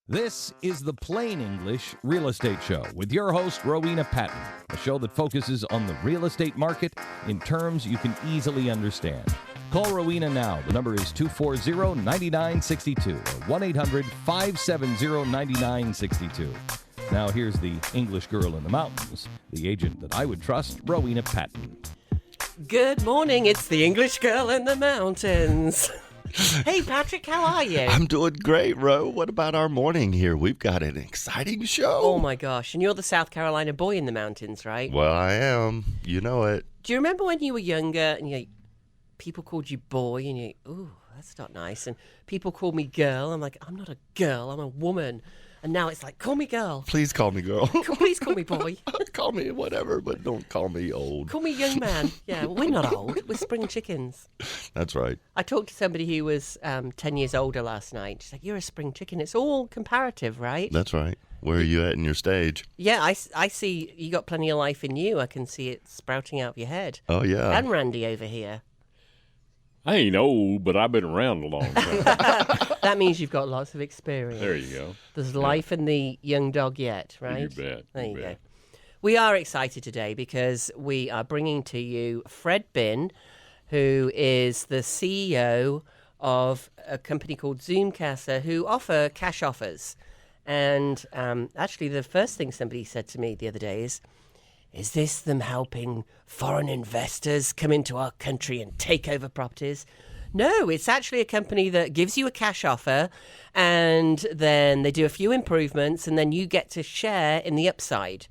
This is the Plain English Real Estate Show with your host, Rowena Patton, a show that focuses on the real estate market in terms you can easily understand. Call Rowena now. The number is 240-9962 or 1-800-570-9962. Now here's the English girl in the mountains, the agent that I would trust, Rowena Patton. Good morning, it's the English girl in the mountains. Hey, Patrick, how are you? I'm doing great, Ro. What about our morning here? We've got an exciting show. Oh, my gosh. And you're the South Carolina boy in the mountains, right? Well, I am. You know it. Do you remember when you were younger and people called you boy and you, ooh, that's not nice. And people called me girl. I'm like, I'm not a girl, I'm a woman. And now it's like, call me girl. Please call me girl. Please call me boy. Call me whatever, but don't call me old. Call me young man. Yeah, well, we're not old. We're spring chickens. That's right. I talked to somebody who was 10 years older last night. She's like, you're a spring chicken. It's all comparative, right? That's right. Where are you at in your stage? Yeah, I see you got plenty of life in you. I can see it sprouting out of your head. Oh, yeah. And Randy over here. I ain't old, but I've been around a long time. That means you've got lots of experience. There you go. There's life in the young dog yet, right? You bet. There you bet. go. We are excited today because we are bringing to you Fred Bin, who is the CEO of a company called Zoomcasa, who offer cash offers. And actually, the first thing somebody said to me the other day is this them helping foreign investors come into our country and take over properties? No, it's actually a company that gives you a cash offer and then they do a few improvements and then you get to share in the upside.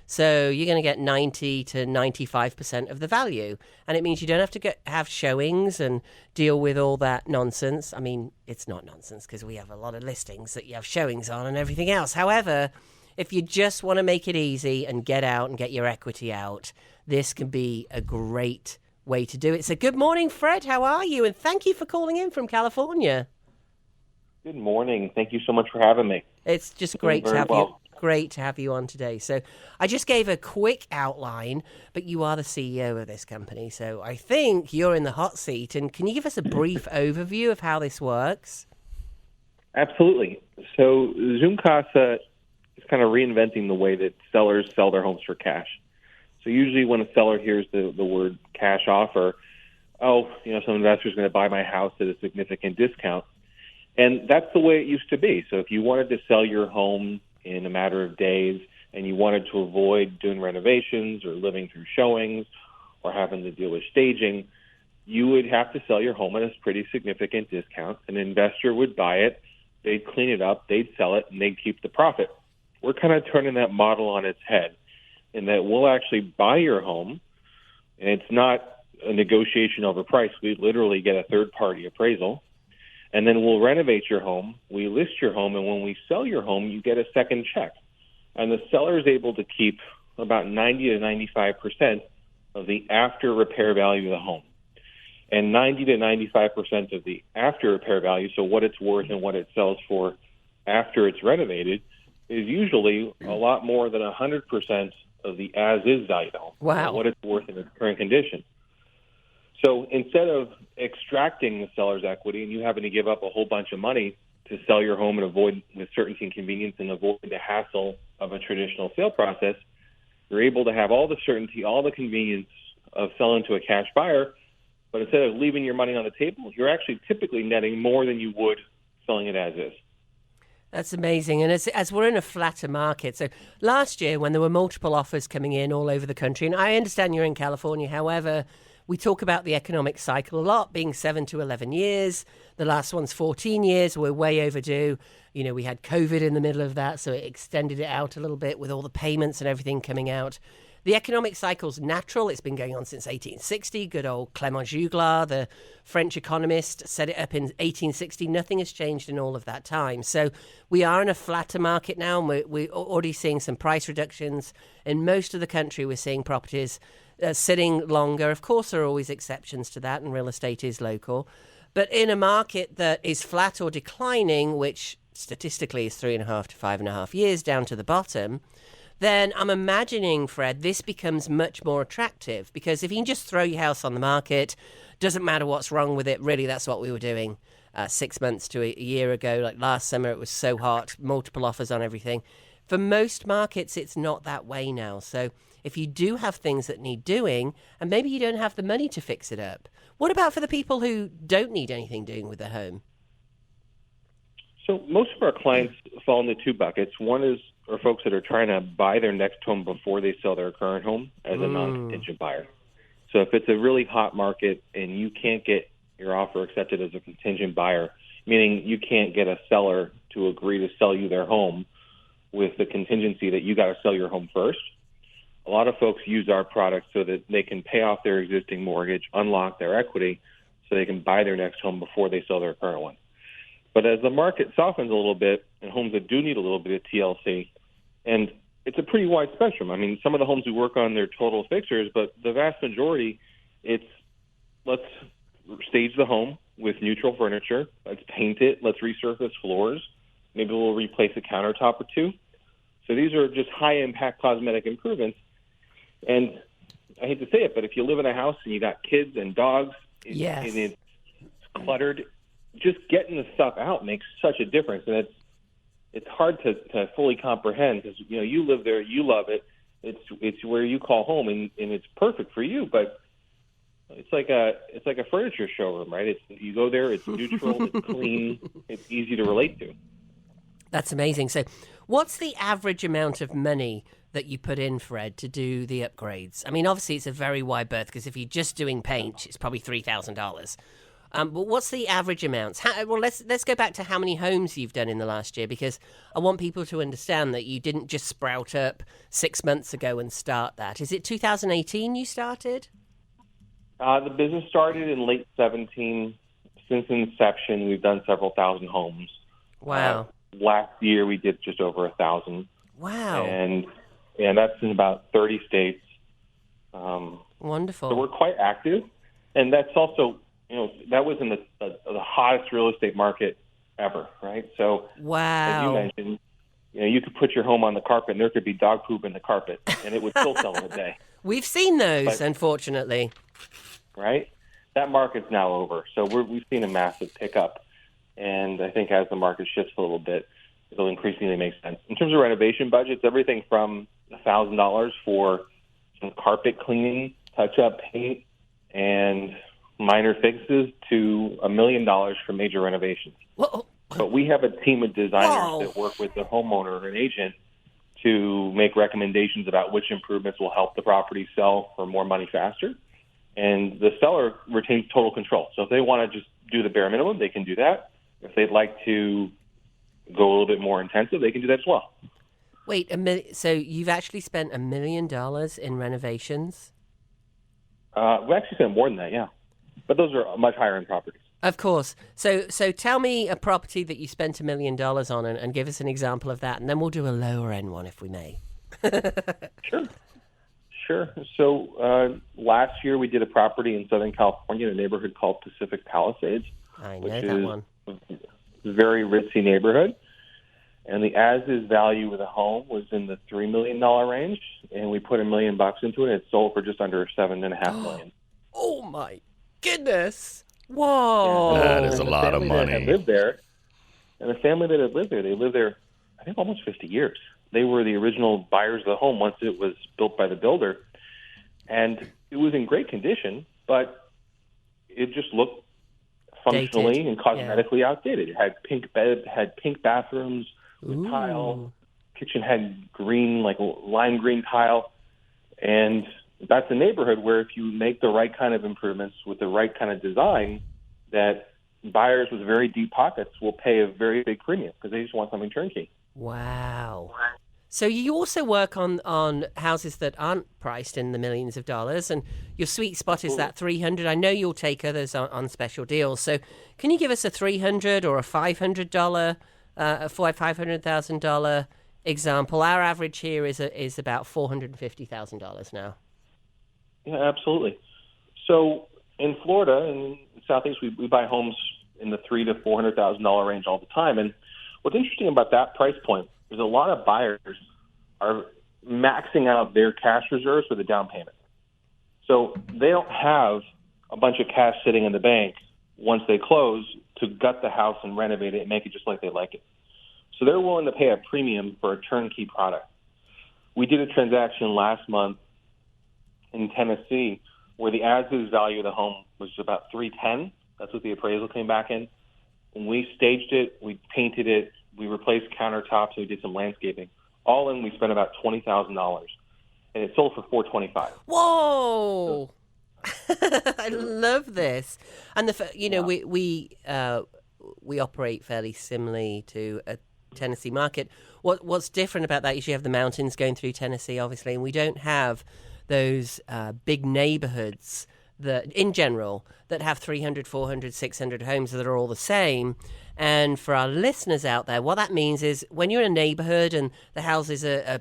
So you're going to get 90 to 95% of the value. And it means you don't have to have showings and deal with all that nonsense. I mean, it's not nonsense because we have a lot of listings that you have showings on and everything else. However, if you just want to make it easy and get out and get your equity out, this can be a great way to do it. So good morning, Fred. How are you? And thank you for calling in from California. Good morning. Thank you so much for having me. It's just great to have well. Great to have you on today. So I just gave a quick outline, but you are the CEO of this company. So I think you're in the hot seat. And can you give us a brief overview of how this works? Absolutely. So Zoomcasa is kind of reinventing the way that sellers sell their homes for cash. So usually when a seller hears the word cash offer, some investor's going to buy my house at a significant discount. And that's the way it used to be. So if you wanted to sell your home in a matter of days and you wanted to avoid doing renovations or living through showings or having to deal with staging, you would have to sell your home at a pretty significant discount. An investor would buy it, they'd clean it up, they'd sell it, and they'd keep the profit. We're kind of turning that model on its head in that we'll actually buy your home, and it's not a negotiation over price. We literally get a third-party appraisal, and then we'll renovate your home, we list your home, and when we sell your home, you get a second check. And the seller is able to keep about 90 to 95% of the after-repair value of the home. And 90 to 95% of the after-repair value, so what it's worth and what it sells for after it's renovated, is usually a lot more than 100% of the as-is value, wow, what it's worth in its current condition. So instead of extracting the seller's equity and you having to give up a whole bunch of money to sell your home and avoid with certainty and convenience and avoid the hassle of a traditional sale process, you're able to have all the certainty, all the convenience of selling to a cash buyer, but instead of leaving your money on the table, you're actually typically netting more than you would selling it as is. That's amazing. And as we're in a flatter market, so last year when there were multiple offers coming in all over the country, and I understand you're in California, however, we talk about the economic cycle a lot, being 7 to 11 years. The last one's 14 years. We're way overdue. You know, we had COVID in the middle of that, so it extended it out a little bit with all the payments and everything coming out. The economic cycle's natural. It's been going on since 1860. Good old Clément Juglar, the French economist, set it up in 1860. Nothing has changed in all of that time. So we are in a flatter market now, and we're already seeing some price reductions. In most of the country, we're seeing properties sitting longer. Of course, there are always exceptions to that, and real estate is local. But in a market that is flat or declining, which statistically is 3.5 to 5.5 years down to the bottom, then I'm imagining, Fred, this becomes much more attractive, because if you can just throw your house on the market, doesn't matter what's wrong with it, really, that's what we were doing. 6 months to a year ago. Like last summer, it was so hot, multiple offers on everything. For most markets, it's not that way now. So if you do have things that need doing, and maybe you don't have the money to fix it up, what about for the people who don't need anything doing with their home? So most of our clients fall into two buckets. One are folks that are trying to buy their next home before they sell their current home as a non-contingent buyer. So if it's a really hot market and you can't get your offer accepted as a contingent buyer, meaning you can't get a seller to agree to sell you their home with the contingency that you got to sell your home first, a lot of folks use our product so that they can pay off their existing mortgage, unlock their equity, so they can buy their next home before they sell their current one. But as the market softens a little bit and homes that do need a little bit of TLC, and it's a pretty wide spectrum. I mean, some of the homes we work on, they're total fixers, but the vast majority, it's let's stage the home with neutral furniture, let's paint it, let's resurface floors, maybe we'll replace a countertop or two. So these are just high-impact cosmetic improvements. And I hate to say it, but if you live in a house and you got kids and dogs, Yes. and it's cluttered, just getting the stuff out makes such a difference. And it's hard to fully comprehend because, you know, you live there, you love it. It's where you call home, and it's perfect for you. But it's like a furniture showroom, right? You go there, it's neutral, it's clean, it's easy to relate to. That's amazing. So what's the average amount of money that you put in, Fred, to do the upgrades? I mean, obviously, it's a very wide berth because if you're just doing paint, it's probably $3,000. But what's the average amounts? Let's go back to how many homes you've done in the last year, because I want people to understand that you didn't just sprout up 6 months ago and start that. Is it 2018 you started? The business started in late 17. Since inception, we've done several thousand homes. Wow. Last year, we did just over 1,000. Wow. And that's in about 30 states. Wonderful. So we're quite active. And that's also, you know, that was in the hottest real estate market ever, right? So wow. as you mentioned, you know, you could put your home on the carpet and there could be dog poop in the carpet and it would still sell in a day. We've seen those, unfortunately. Right? That market's now over. So we've seen a massive pickup. And I think as the market shifts a little bit, it'll increasingly make sense. In terms of renovation budgets, everything from $1,000 for some carpet cleaning, touch-up paint, and minor fixes to $1 million for major renovations. Whoa. But we have a team of designers that work with the homeowner or an agent to make recommendations about which improvements will help the property sell for more money faster. And the seller retains total control. So if they want to just do the bare minimum, they can do that. If they'd like to go a little bit more intensive, they can do that as well. Wait, so you've actually spent $1 million in renovations? We actually spent more than that, yeah. But those are much higher end properties. Of course. So tell me a property that you spent $1 million on and give us an example of that, and then we'll do a lower end one if we may. Sure. So last year we did a property in Southern California in a neighborhood called Pacific Palisades. I know that one. A very ritzy neighborhood. And the as-is value of the home was in the $3 million range, and we put $1 million into it, and it sold for just under $7.5 million. Oh, my goodness. Whoa. That is a lot of money. And the family that had lived there, they lived there, I think, almost 50 years. They were the original buyers of the home once it was built by the builder. And it was in great condition, but it just looked functionally dated. And cosmetically outdated. It had pink bed, had pink bathrooms with tile. Kitchen had green, like lime green tile. And that's a neighborhood where if you make the right kind of improvements with the right kind of design, that buyers with very deep pockets will pay a very big premium because they just want something turnkey. Wow. So you also work on houses that aren't priced in the millions of dollars, and your sweet spot is that 300. I know you'll take others on special deals. So can you give us a $300 or a $500, a $500,000 example? Our average here is about $450,000 now. Yeah, absolutely. So in Florida and Southeast, we buy homes in the $300,000 to $400,000 range all the time. And what's interesting about that price point is a lot of buyers are maxing out their cash reserves for the down payment. So they don't have a bunch of cash sitting in the bank once they close to gut the house and renovate it and make it just like they like it. So they're willing to pay a premium for a turnkey product. We did a transaction last month in Tennessee where the as-is value of the home was about $310. That's what the appraisal came back in. When we staged it, we painted it, we replaced countertops, we did some landscaping. All in, we spent about $20,000, and it sold for $425. Whoa! I love this. And we operate fairly similarly to a Tennessee market. What's different about that is you have the mountains going through Tennessee, obviously, and we don't have those big neighborhoods that, in general, that have 300, 400, 600 homes that are all the same. And for our listeners out there, what that means is when you're in a neighborhood and the houses are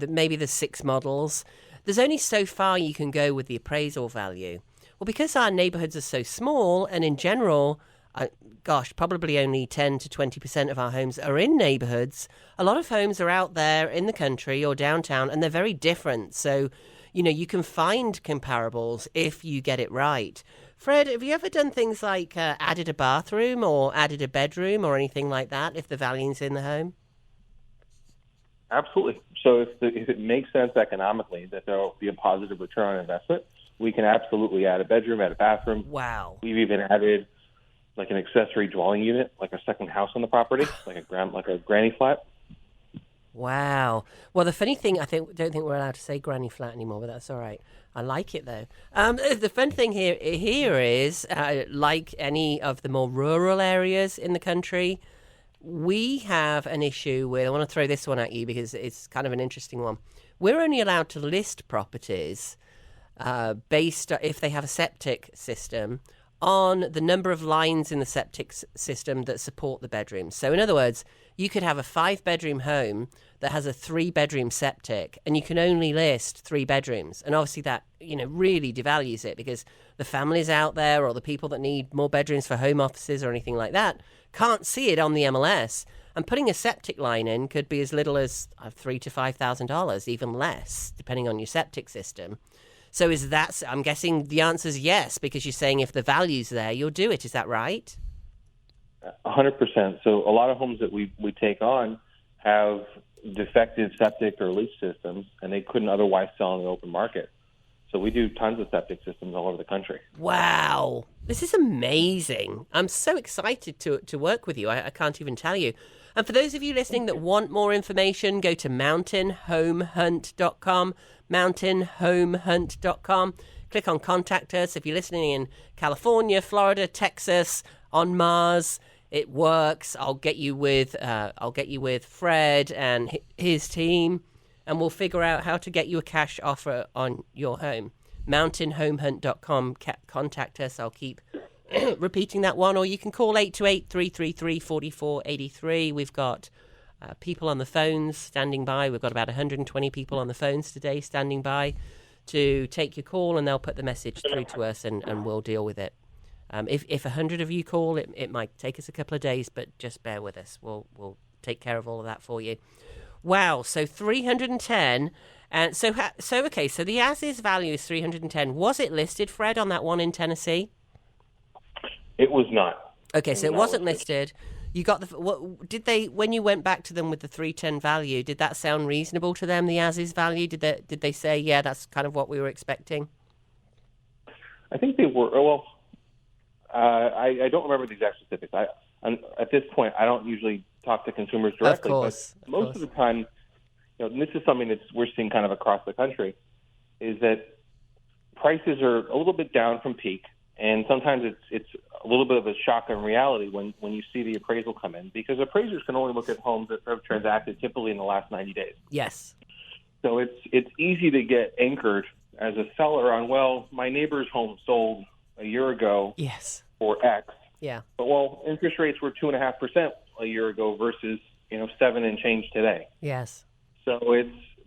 maybe there's 6 models, there's only so far you can go with the appraisal value. Well, because our neighborhoods are so small, and in general, probably only 10 to 20% of our homes are in neighborhoods, a lot of homes are out there in the country or downtown, and they're very different. So, you can find comparables if you get it right. Fred, have you ever done things like added a bathroom or added a bedroom or anything like that if the value's in the home? Absolutely. So if it makes sense economically that there will be a positive return on investment, we can absolutely add a bedroom, add a bathroom. Wow. We've even added like an accessory dwelling unit, like a second house on the property, like a granny flat. Wow. Well, the funny thing, don't think we're allowed to say granny flat anymore, but that's all right. I like it, though. The fun thing here is, like any of the more rural areas in the country, we have an issue with, I want to throw this one at you because it's kind of an interesting one. We're only allowed to list properties based, if they have a septic system, on the number of lines in the septic system that support the bedrooms. So in other words, you could have a 5-bedroom home that has a 3-bedroom septic, and you can only list 3 bedrooms. And obviously that, really devalues it because the families out there or the people that need more bedrooms for home offices or anything like that can't see it on the MLS. And putting a septic line in could be as little as $3,000 to $5,000, even less, depending on your septic system. So I'm guessing the answer is yes, because you're saying if the value's there, you'll do it. Is that right? 100%. So a lot of homes that we take on have defective septic or leach systems, and they couldn't otherwise sell in the open market. So we do tons of septic systems all over the country. Wow. This is amazing. I'm so excited to work with you. I can't even tell you. And for those of you listening that want more information, go to mountainhomehunt.com, mountainhomehunt.com. Click on Contact Us. If you're listening in California, Florida, Texas, on Mars, it works. I'll get you with Fred and his team, and we'll figure out how to get you a cash offer on your home. mountainhomehunt.com. Contact us. I'll keep repeating that one, or you can call 828-333-4483. We've got people on the phones standing by. We've got about 120 people on the phones today standing by to take your call, and they'll put the message through to us, and we'll deal with it. If 100 of you call, it might take us a couple of days, but just bear with us. We'll take care of all of that for you. Wow, so 310. And so the as-is value is 310. Was it listed, Fred, on that one in Tennessee? It was not. Okay, so it wasn't listed. You got when you went back to them with the 310 value, did that sound reasonable to them, the as-is value? Did they say, yeah, that's kind of what we were expecting? I think they were. Well, I don't remember the exact specifics. At this point, I don't usually talk to consumers directly. Of course. But most of the time, and this is something that we're seeing kind of across the country, is that prices are a little bit down from peak. And sometimes it's a little bit of a shock in reality when you see the appraisal come in, because appraisers can only look at homes that have transacted typically in the last 90 days. Yes. So it's easy to get anchored as a seller on, well, my neighbor's home sold a year ago yes. for X. Yeah. But, well, interest rates were 2.5% a year ago versus 7 and change today. Yes. So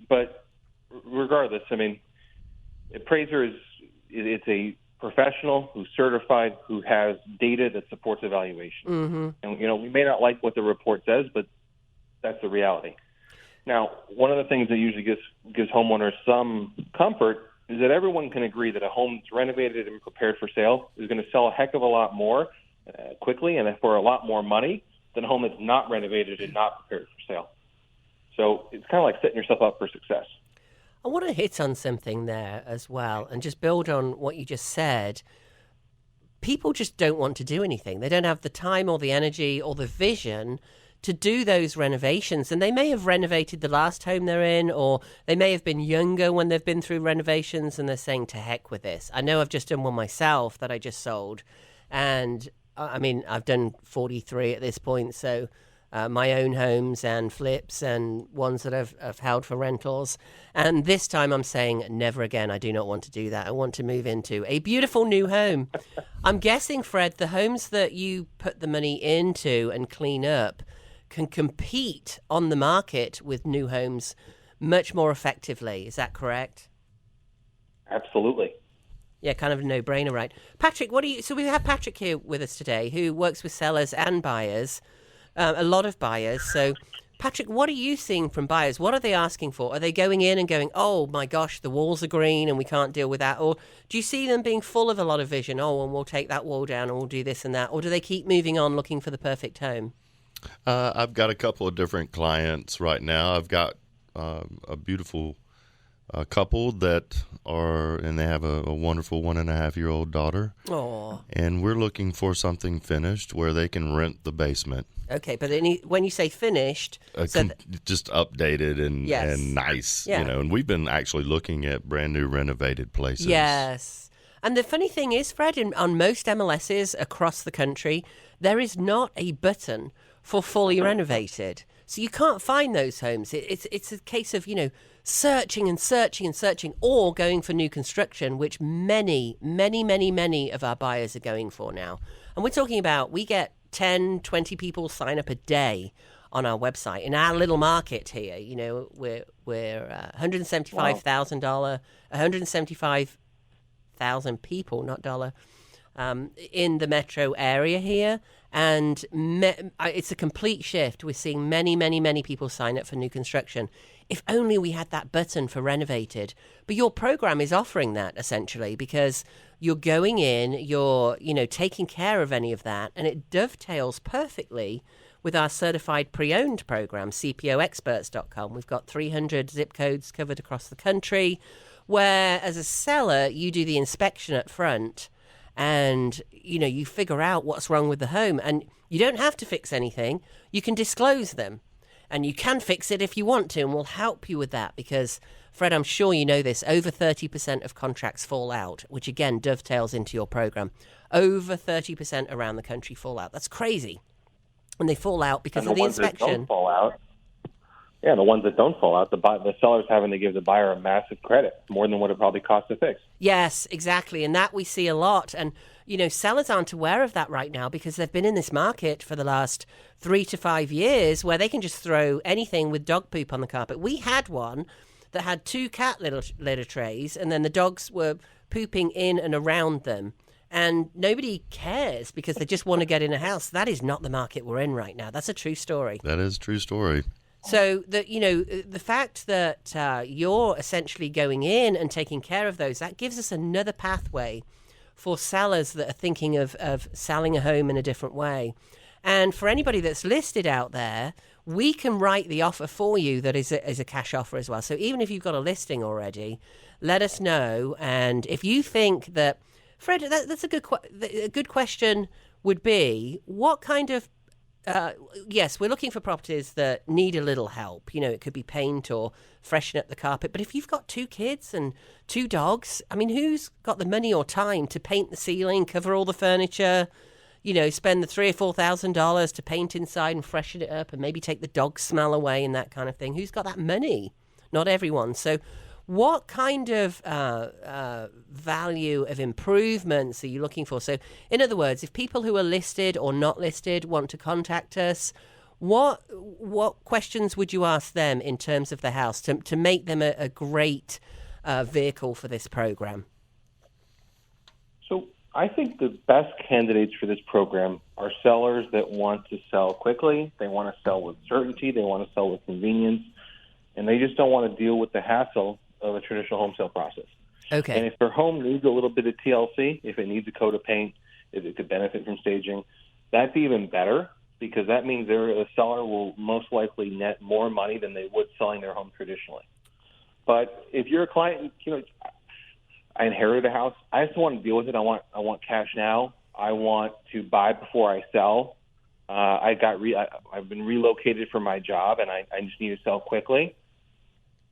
but regardless, I mean, appraiser it's a professional who's certified, who has data that supports evaluation. Mm-hmm. And, we may not like what the report says, but that's the reality. Now, one of the things that usually gives homeowners some comfort is that everyone can agree that a home that's renovated and prepared for sale is going to sell a heck of a lot more quickly and for a lot more money than a home that's not renovated and not prepared for sale. So it's kind of like setting yourself up for success. I want to hit on something there as well and just build on what you just said. People just don't want to do anything. They don't have the time or the energy or the vision to do those renovations. And they may have renovated the last home they're in, or they may have been younger when they've been through renovations and they're saying, to heck with this. I know I've just done one myself that I just sold. And I mean, I've done 43 at this point. So my own homes and flips and ones that I've held for rentals. And this time I'm saying, never again. I do not want to do that. I want to move into a beautiful new home. I'm guessing, Fred, the homes that you put the money into and clean up can compete on the market with new homes much more effectively. Is that correct? Absolutely. Yeah, kind of a no-brainer, right? Patrick, so we have Patrick here with us today who works with sellers and buyers. A lot of buyers. So, Patrick, what are you seeing from buyers? What are they asking for? Are they going in and going, oh my gosh, the walls are green and we can't deal with that? Or do you see them being full of a lot of vision? Oh, and we'll take that wall down and we'll do this and that. Or do they keep moving on looking for the perfect home? I've got a couple of different clients right now. I've got a beautiful couple that and they have a wonderful 1.5-year-old daughter. Oh. And we're looking for something finished where they can rent the basement. Okay, but when you say finished, just updated and Yes. and nice, Yeah. And we've been actually looking at brand new renovated places. yes. And the funny thing is, Fred, on most MLSs across the country, there is not a button for fully renovated. So you can't find those homes. It's a case of, searching and searching and searching, or going for new construction, which many, many, many, many of our buyers are going for now. And we're talking about, we get 10, 20 people sign up a day on our website. In our little market here, we're $175,000, 175,000 people, not dollar, in the metro area here. And it's a complete shift. We're seeing many, many, many people sign up for new construction. If only we had that button for renovated. But your program is offering that, essentially, because you're going in, you're, taking care of any of that, and it dovetails perfectly with our certified pre-owned program, cpoexperts.com. We've got 300 zip codes covered across the country, where as a seller, you do the inspection up front, and you figure out what's wrong with the home, and you don't have to fix anything. You can disclose them, and you can fix it if you want to, and we'll help you with that, because Fred, I'm sure you know this, over 30% of contracts fall out, which again dovetails into your program. Over 30% around the country fall out. That's crazy. And they fall out because of the inspection. The ones that don't fall out, the ones that don't fall out, the seller's having to give the buyer a massive credit, more than what it probably costs to fix. Yes, exactly. And that we see a lot. And, sellers aren't aware of that right now because they've been in this market for the last 3 to 5 years where they can just throw anything with dog poop on the carpet. We had one that had 2 cat litter trays, and then the dogs were pooping in and around them. And nobody cares because they just want to get in a house. That is not the market we're in right now. That's a true story. That is a true story. So the fact that you're essentially going in and taking care of those, that gives us another pathway for sellers that are thinking of selling a home in a different way. And for anybody that's listed out there, we can write the offer for you that is a cash offer as well. So even if you've got a listing already, let us know. And if you think that, Fred, that's a good question would be, what kind of yes, we're looking for properties that need a little help. It could be paint or freshen up the carpet. But if you've got 2 kids and 2 dogs, I mean, who's got the money or time to paint the ceiling, cover all the furniture, spend the $3,000 or $4,000 to paint inside and freshen it up and maybe take the dog smell away and that kind of thing? Who's got that money? Not everyone. So what kind of value of improvements are you looking for? So, in other words, if people who are listed or not listed want to contact us, what questions would you ask them in terms of the house to make them a great vehicle for this program? So I think the best candidates for this program are sellers that want to sell quickly. They want to sell with certainty. They want to sell with convenience. And they just don't want to deal with the hassle of a traditional home sale process. Okay. And if their home needs a little bit of TLC, if it needs a coat of paint, it could benefit from staging. That's even better because that means the seller will most likely net more money than they would selling their home traditionally. But if you're a client, I inherited a house. I just want to deal with it. I want cash now. I want to buy before I sell. I've been relocated for my job, and I just need to sell quickly.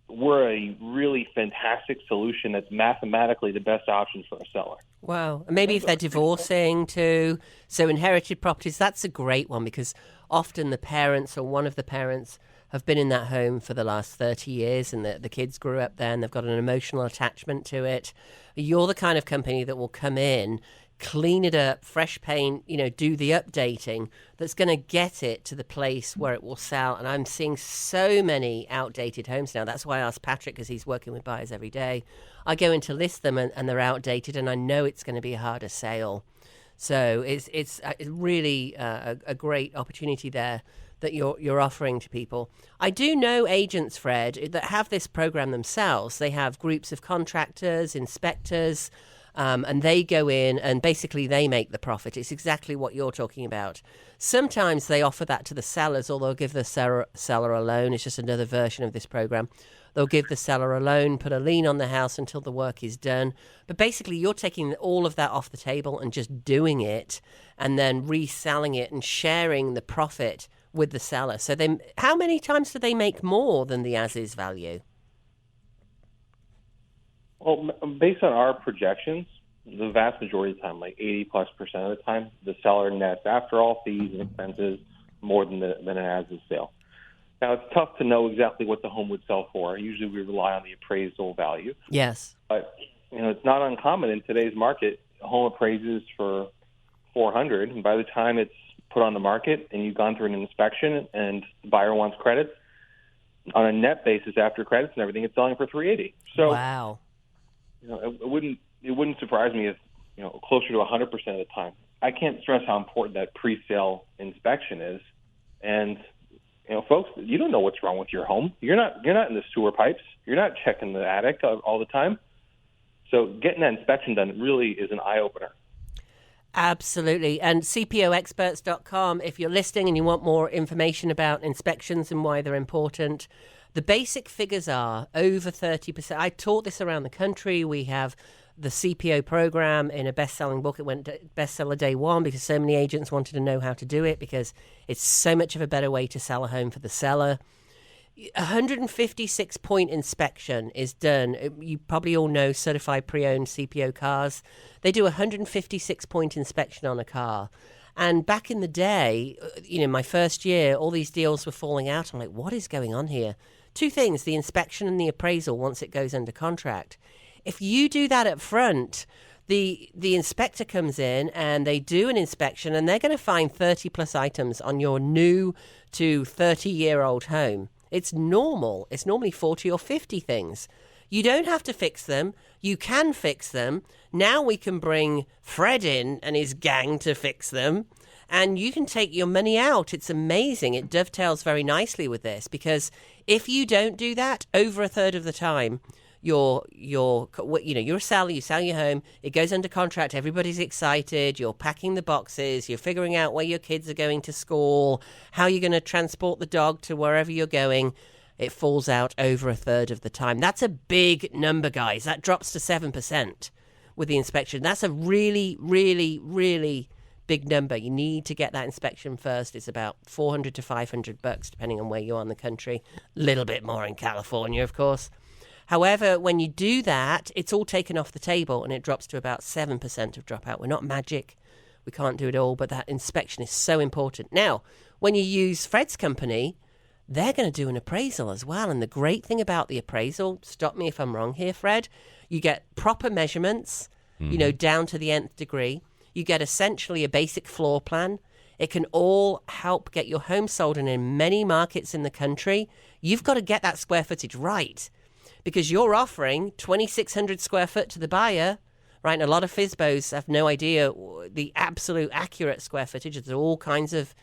We're a really fantastic solution that's mathematically the best option for a seller. Wow. And maybe if they're divorcing too, so inherited properties, that's a great one because often the parents or one of the parents have been in that home for the last 30 years and the kids grew up there and they've got an emotional attachment to it. You're the kind of company that will come in, clean it up, fresh paint, do the updating that's going to get it to the place where it will sell. And I'm seeing so many outdated homes now. That's why I asked Patrick, because he's working with buyers every day. I go in to list them and they're outdated and I know it's going to be a harder sale. So it's really a great opportunity there that you're offering to people. I do know agents, Fred, that have this program themselves. They have groups of contractors, inspectors, and they go in and basically they make the profit. It's exactly what you're talking about. Sometimes they offer that to the sellers, or they'll give the seller a loan. It's just another version of this program. They'll give the seller a loan, put a lien on the house until the work is done. But basically, you're taking all of that off the table and just doing it and then reselling it and sharing the profit with the seller. So how many times do they make more than the as-is value? Well, based on our projections, the vast majority of the time, like 80+% of the time, the seller nets, after all fees and expenses, more than an as-is sale. Now, it's tough to know exactly what the home would sell for. Usually we rely on the appraisal value. Yes. But, it's not uncommon in today's market. A home appraises for $400,000, and by the time it's put on the market and you've gone through an inspection and the buyer wants credits, on a net basis after credits and everything, it's selling for $380,000. So, wow. It wouldn't surprise me if, closer to 100% of the time. I can't stress how important that pre-sale inspection is. And, folks, you don't know what's wrong with your home. You're not in the sewer pipes. You're not checking the attic all the time. So getting that inspection done really is an eye-opener. Absolutely. And CPOexperts.com, if you're listening and you want more information about inspections and why they're important, the basic figures are over 30%. I taught this around the country. We have the CPO program in a best-selling book. It went bestseller day one because so many agents wanted to know how to do it because it's so much of a better way to sell a home for the seller. 156-point inspection is done. You probably all know certified pre-owned CPO cars. They do a 156-point inspection on a car. And back in the day, my first year, all these deals were falling out. I'm like, what is going on here? Two things, the inspection and the appraisal once it goes under contract. If you do that up front, the inspector comes in and they do an inspection and they're going to find 30-plus items on your new to 30-year-old home. It's normal. It's normally 40 or 50 things. You don't have to fix them. You can fix them. Now we can bring Fred in and his gang to fix them, and you can take your money out. It's amazing. It dovetails very nicely with this because if you don't do that, over a third of the time, you're a seller, you sell your home, it goes under contract, everybody's excited, you're packing the boxes, you're figuring out where your kids are going to school, how you're going to transport the dog to wherever you're going. It falls out over a third of the time. That's a big number, guys. That drops to 7% with the inspection. That's a really, really, really big number. You need to get that inspection first. It's about $400 to $500, depending on where you are in the country. A little bit more in California, of course. However, when you do that, it's all taken off the table and it drops to about 7% of dropout. We're not magic. We can't do it all, but that inspection is so important. Now, when you use Fred's company, they're going to do an appraisal as well. And the great thing about the appraisal, stop me if I'm wrong here, Fred, you get proper measurements, down to the nth degree. You get essentially a basic floor plan. It can all help get your home sold. And in many markets in the country, you've got to get that square footage right. Because you're offering 2,600 square foot to the buyer, right? And a lot of FSBOs have no idea the absolute accurate square footage. There's all kinds of,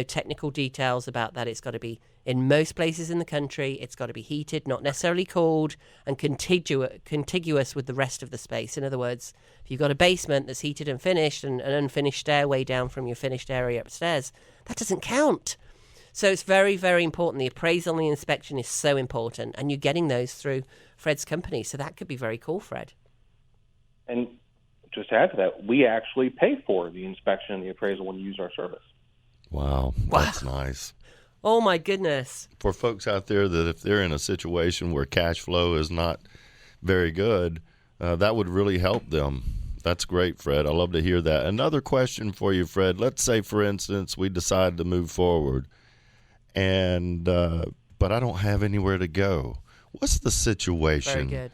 technical details about that. It's got to be in most places in the country. It's got to be heated, not necessarily cooled, and contiguous with the rest of the space. In other words, if you've got a basement that's heated and finished and an unfinished stairway down from your finished area upstairs, that doesn't count. So it's very, very important. The appraisal and the inspection is so important, and you're getting those through Fred's company. So that could be very cool, Fred. And just to add to that, we actually pay for the inspection and the appraisal when you use our service. Wow, that's nice. Oh, my goodness. For folks out there that if they're in a situation where cash flow is not very good, that would really help them. That's great, Fred. I love to hear that. Another question for you, Fred. Let's say, for instance, we decide to move forward, but I don't have anywhere to go. What's the situation? Very good.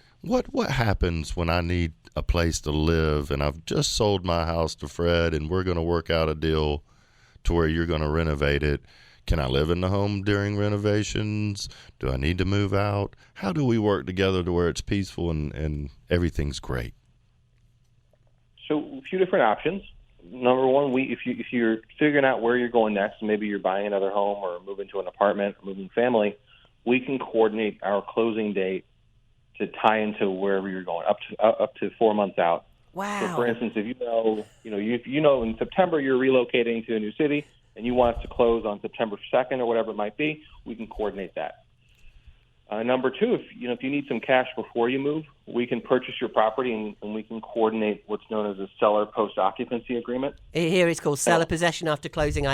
What happens when I need a place to live and I've just sold my house to Fred and we're going to work out a deal to where you're going to renovate it? Can I live in the home during renovations? Do I need to move out? How do we work together to where it's peaceful and everything's great? So a few different options. Number one, if you're figuring out where you're going next, maybe you're buying another home or moving to an apartment or moving family, we can coordinate our closing date to tie into wherever you're going, up to 4 months out. Wow. So, for instance, if you know in September you're relocating to a new city and you want us to close on September 2nd or whatever it might be, we can coordinate that. Number two, if you need some cash before you move, we can purchase your property and we can coordinate what's known as a seller post-occupancy agreement. Here it's called seller possession after closing.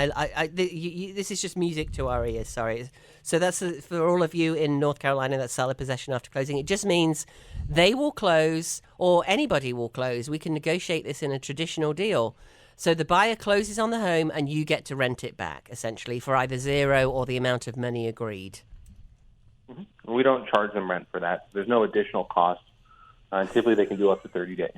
This is just music to our ears, sorry. So that's for all of you in North Carolina, that's seller possession after closing. It just means they will close or anybody will close. We can negotiate this in a traditional deal. So the buyer closes on the home and you get to rent it back, essentially, for either zero or the amount of money agreed. Mm-hmm. We don't charge them rent for that. There's no additional cost. Typically, they can do up to 30 days.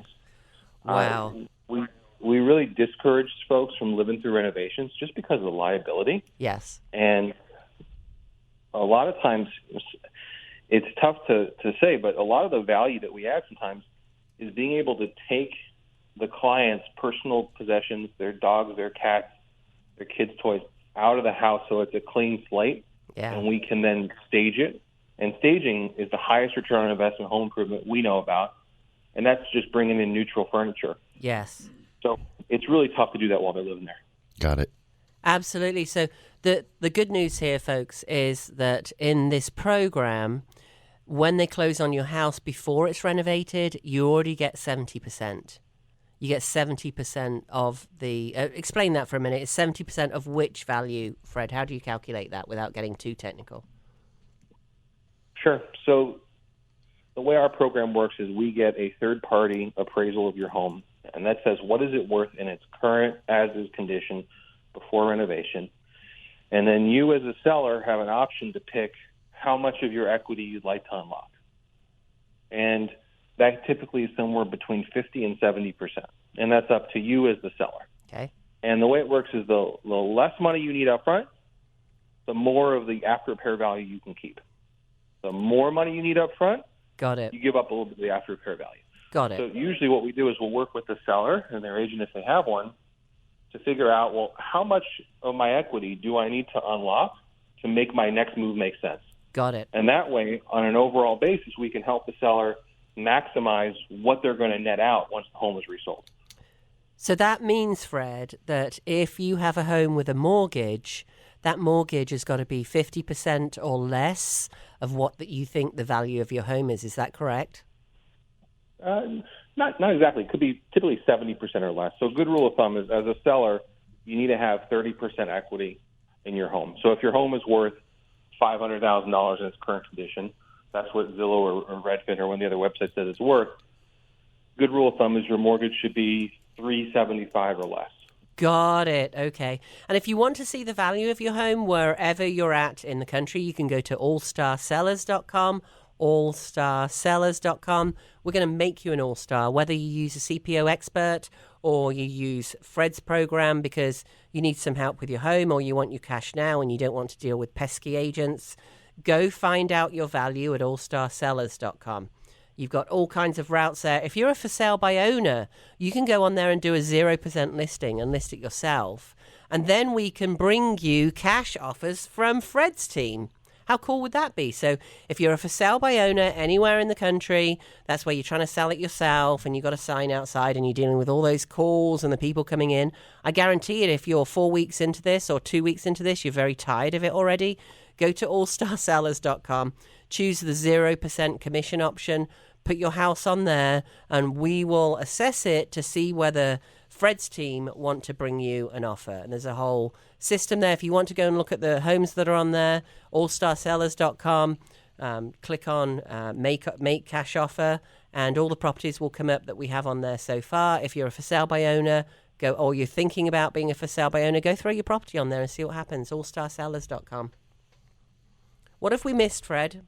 Wow. We really discourage folks from living through renovations just because of the liability. Yes. And a lot of times, it's tough to say, but a lot of the value that we add sometimes is being able to take the client's personal possessions, their dogs, their cats, their kids' toys, out of the house so it's a clean slate. Yeah. And we can then stage it. And staging is the highest return on investment home improvement we know about. And that's just bringing in neutral furniture. Yes. So it's really tough to do that while they're living there. Got it. Absolutely. So the good news here, folks, is that in this program, when they close on your house before it's renovated, you already get 70%. You get 70% of the... explain that for a minute. It's 70% of which value, Fred? How do you calculate that without getting too technical? Sure. So the way our program works is we get a third-party appraisal of your home, and that says what is it worth in its current as-is condition before renovation. And then you as a seller have an option to pick how much of your equity you'd like to unlock. And that typically is somewhere between 50 and 70%. And that's up to you as the seller. Okay. And the way it works is the less money you need up front, the more of the after-repair value you can keep. The more money you need up front, Got it. you give up a little bit of the after-repair value. Got it. So usually what we do is we'll work with the seller and their agent if they have one to figure out, well, how much of my equity do I need to unlock to make my next move make sense? Got it. And that way, on an overall basis, we can help the seller maximize what they're going to net out once the home is resold. So that means, Fred, that if you have a home with a mortgage, that mortgage has got to be 50% or less of what that you think the value of your home is. Is that correct? Not exactly. It could be typically 70% or less. So a good rule of thumb is, as a seller, you need to have 30% equity in your home. So if your home is worth $500,000 in its current condition, that's what Zillow or Redfin or one of the other websites says it's worth. Good rule of thumb is your mortgage should be $375 or less. Got it. Okay. And if you want to see the value of your home wherever you're at in the country, you can go to allstarsellers.com, allstarsellers.com. We're going to make you an all-star, whether you use a CPO expert or you use Fred's program because you need some help with your home or you want your cash now and you don't want to deal with pesky agents. Go find out your value at allstarsellers.com. You've got all kinds of routes there. If you're a for sale by owner, you can go on there and do a 0% listing and list it yourself. And then we can bring you cash offers from Fred's team. How cool would that be? So if you're a for sale by owner anywhere in the country, that's where you're trying to sell it yourself and you've got a sign outside and you're dealing with all those calls and the people coming in. I guarantee it, if you're 4 weeks into this or 2 weeks into this, you're very tired of it already. Go to allstarsellers.com, choose the 0% commission option, put your house on there, and we will assess it to see whether Fred's team want to bring you an offer. And there's a whole system there. If you want to go and look at the homes that are on there, allstarsellers.com, click on make cash offer, and all the properties will come up that we have on there so far. If you're a for sale by owner, or you're thinking about being a for sale by owner, go throw your property on there and see what happens. allstarsellers.com. What have we missed, Fred?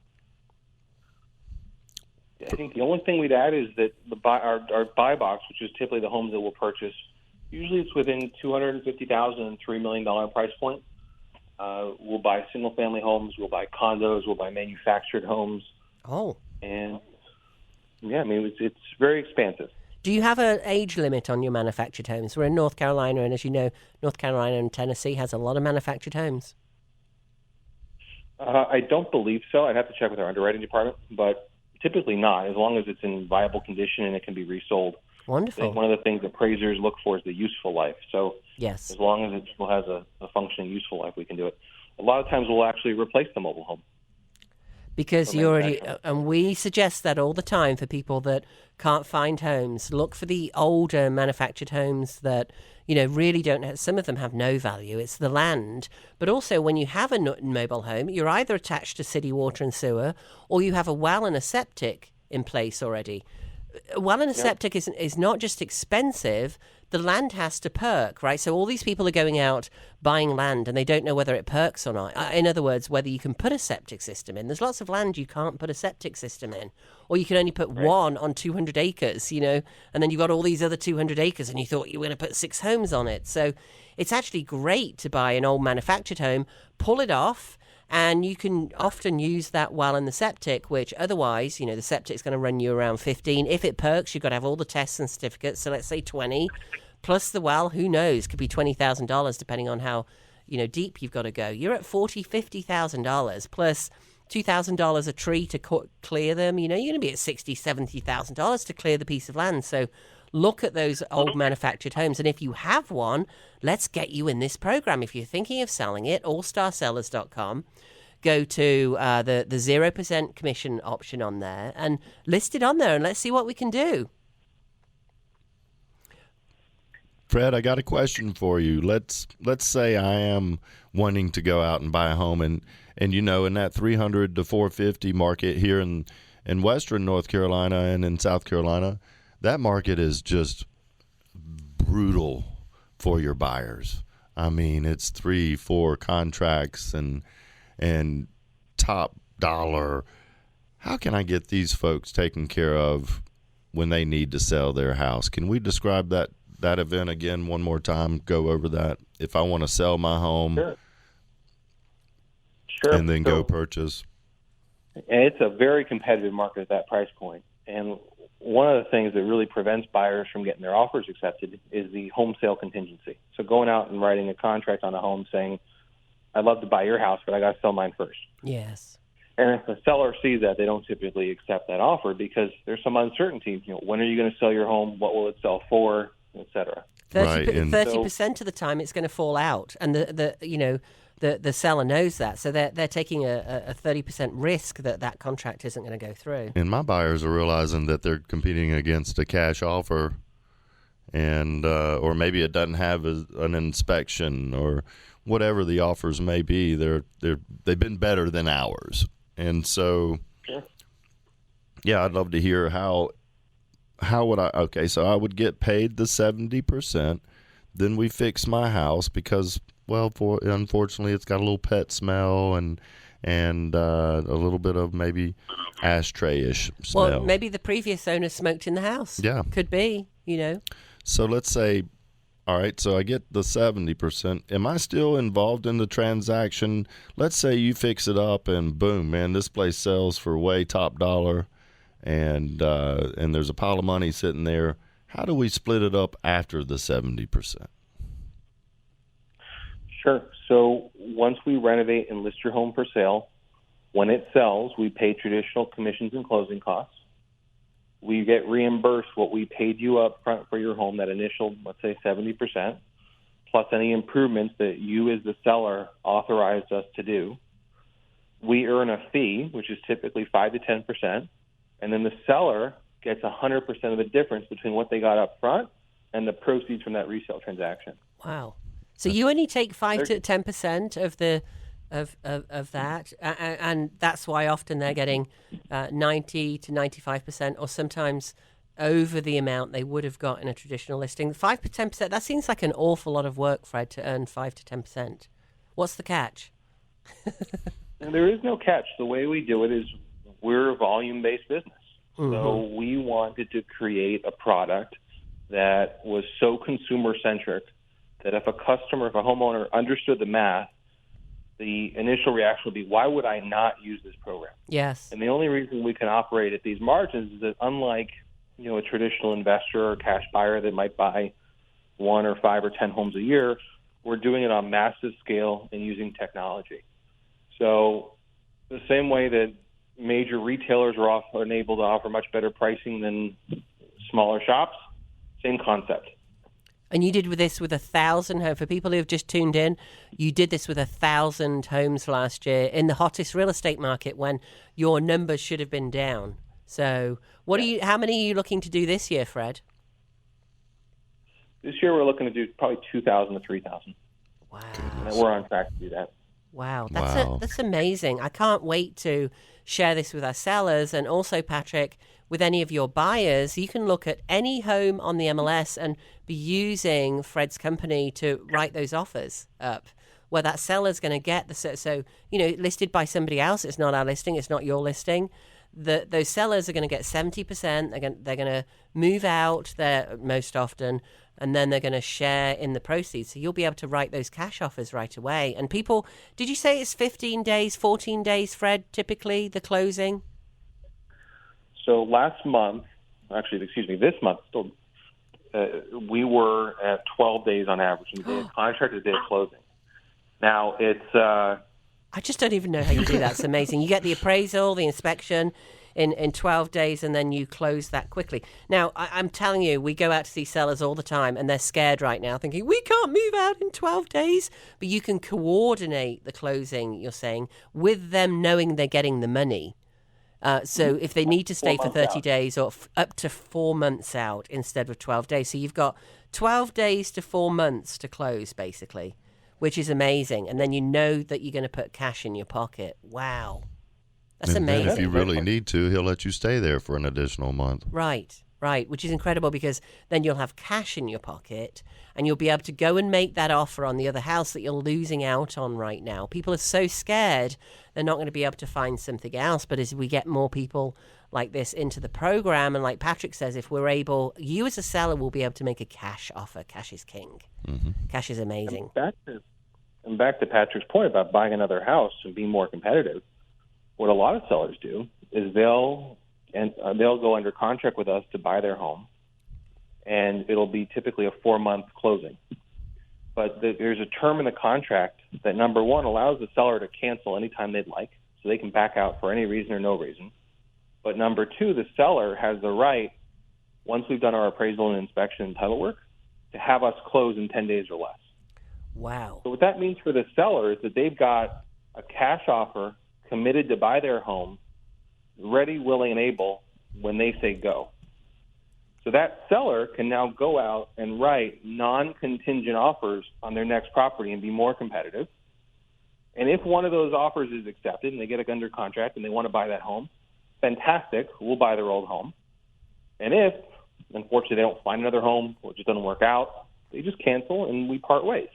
I think the only thing we'd add is that our buy box, which is typically the homes that we'll purchase, usually it's within $250,000 and $3 million price point. We'll buy single-family homes, we'll buy condos, we'll buy manufactured homes. Oh. And, yeah, I mean, it's very expansive. Do you have an age limit on your manufactured homes? We're in North Carolina, and as you know, North Carolina and Tennessee has a lot of manufactured homes. I don't believe so. I'd have to check with our underwriting department, but typically not, as long as it's in viable condition and it can be resold. Wonderful. I think one of the things appraisers look for is the useful life. So yes, as long as it still has a functioning useful life, we can do it. A lot of times we'll actually replace the mobile home. Because you already, and we suggest that all the time for people that can't find homes. Look for the older manufactured homes that, really don't have, some of them have no value. It's the land. But also when you have a mobile home, you're either attached to city water and sewer, or you have a well and a septic in place already. A well and a septic is not just expensive, the land has to perk, right? So all these people are going out buying land and they don't know whether it perks or not. In other words, whether you can put a septic system in. There's lots of land you can't put a septic system in. Or you can only put one on 200 acres, and then you've got all these other 200 acres and you thought you were going to put 6 homes on it. So it's actually great to buy an old manufactured home, pull it off, and you can often use that well in the septic, which otherwise, the septic's going to run you around 15. If it perks, you've got to have all the tests and certificates. So let's say 20, plus the well, who knows, could be $20,000 depending on how, deep you've got to go. You're at $40,000, $50,000 plus $2,000 a tree to clear them. You're going to be at $60,000, $70,000 to clear the piece of land. So look at those old manufactured homes. And if you have one, let's get you in this program. If you're thinking of selling it, allstarsellers.com. Go to the 0% commission option on there and list it on there, and let's see what we can do. Fred, I got a question for you. Let's say I am wanting to go out and buy a home, and in that 300 to 450 market here in Western North Carolina and in South Carolina, that market is just brutal for your buyers. I mean, it's 3-4 contracts and top dollar. How can I get these folks taken care of when they need to sell their house? Can we describe that event again one more time? Go over that. If I want to sell my home, sure. And then go purchase. And it's a very competitive market at that price point. And one of the things that really prevents buyers from getting their offers accepted is the home sale contingency. So going out and writing a contract on a home saying, I'd love to buy your house, but I got to sell mine first. Yes. And if the seller sees that, they don't typically accept that offer because there's some uncertainty. When are you going to sell your home? What will it sell for, et cetera? 30% of the time it's going to fall out, and the seller knows that, so they're taking a 30% risk that contract isn't going to go through. And my buyers are realizing that they're competing against a cash offer, and or maybe it doesn't have an inspection or whatever the offers may be. They've been better than ours, and so yeah, I'd love to hear how would I. Okay, so I would get paid the 70%, then we fix my house because, well, unfortunately, it's got a little pet smell and a little bit of maybe ashtray-ish smell. Well, maybe the previous owner smoked in the house. Yeah. Could be, So let's say, all right, so I get the 70%. Am I still involved in the transaction? Let's say you fix it up and boom, man, this place sells for way top dollar and there's a pile of money sitting there. How do we split it up after the 70%? Sure. So once we renovate and list your home for sale, when it sells, we pay traditional commissions and closing costs. We get reimbursed what we paid you up front for your home, that initial, let's say 70%, plus any improvements that you as the seller authorized us to do. We earn a fee, which is typically 5 to 10%, and then the seller gets 100% of the difference between what they got up front and the proceeds from that resale transaction. Wow. So you only take 5 to 10% of the of that, and that's why often they're getting 90 to 95%, or sometimes over the amount they would have got in a traditional listing. 5 to 10%. That seems like an awful lot of work, Fred, to earn 5 to 10%. What's the catch? And there is no catch. The way we do it is we're a volume-based business. Mm-hmm. So we wanted to create a product that was so consumer-centric that if a homeowner understood the math, the initial reaction would be, why would I not use this program? Yes. And the only reason we can operate at these margins is that unlike, a traditional investor or cash buyer that might buy 1 or 5 or 10 homes a year, we're doing it on massive scale and using technology. So the same way that major retailers are able to offer much better pricing than smaller shops, same concept. And you did this with 1,000 homes. For people who have just tuned in, you did this with 1,000 homes last year in the hottest real estate market when your numbers should have been down. So how many are you looking to do this year, Fred? This year we're looking to do probably 2,000 to 3,000. Wow. And we're on track to do that. Wow, that's amazing. I can't wait to share this with our sellers, and also, Patrick, with any of your buyers. You can look at any home on the MLS and be using Fred's company to write those offers up, where that seller's going to get listed by somebody else. It's not our listing. It's not your listing. Those sellers are going to get 70%. They're going to move out there most often, and then they're going to share in the proceeds. So you'll be able to write those cash offers right away. And people, did you say it's 15 days, 14 days, Fred, typically, the closing? So this month, still, we were at 12 days on average from the day of contract to the day of closing. Now, it's... I just don't even know how you do that. It's amazing. You get the appraisal, the inspection in 12 days, and then you close that quickly. Now, I'm telling you, we go out to see sellers all the time, and they're scared right now, thinking, we can't move out in 12 days. But you can coordinate the closing, you're saying, with them knowing they're getting the money. So if they need to stay for 30 days or up to 4 months out instead of 12 days. So you've got 12 days to 4 months to close, basically, which is amazing. And then you know that you're going to put cash in your pocket. Wow. That's amazing. And if you really need to, he'll let you stay there for an additional month. Right, which is incredible, because then you'll have cash in your pocket and you'll be able to go and make that offer on the other house that you're losing out on right now. People are so scared they're not going to be able to find something else. But as we get more people like this into the program, and like Patrick says, if we're able, you as a seller will be able to make a cash offer. Cash is king. Mm-hmm. Cash is amazing. And back to Patrick's point about buying another house and being more competitive, what a lot of sellers do is they'll go under contract with us to buy their home, and it'll be typically a 4-month closing. But there's a term in the contract that, number one, allows the seller to cancel anytime they'd like, so they can back out for any reason or no reason. But number two, the seller has the right, once we've done our appraisal and inspection and title work, to have us close in 10 days or less. Wow. So what that means for the seller is that they've got a cash offer committed to buy their home, ready, willing, and able when they say go. So that seller can now go out and write non-contingent offers on their next property and be more competitive. And if one of those offers is accepted and they get it under contract and they want to buy that home, fantastic, we'll buy their old home. And if, unfortunately, they don't find another home or it just doesn't work out, they just cancel and we part ways.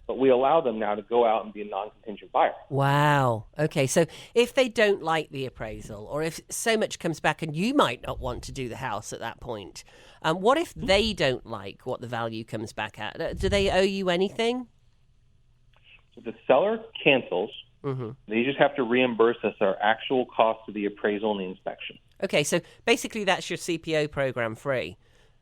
But we allow them now to go out and be a non-contingent buyer. Wow. Okay, so if they don't like the appraisal, or if so much comes back and you might not want to do the house at that point, what if they don't like what the value comes back at? Do they owe you anything? So the seller cancels. Mm-hmm. They just have to reimburse us our actual cost of the appraisal and the inspection. Okay, so basically that's your CPO program free.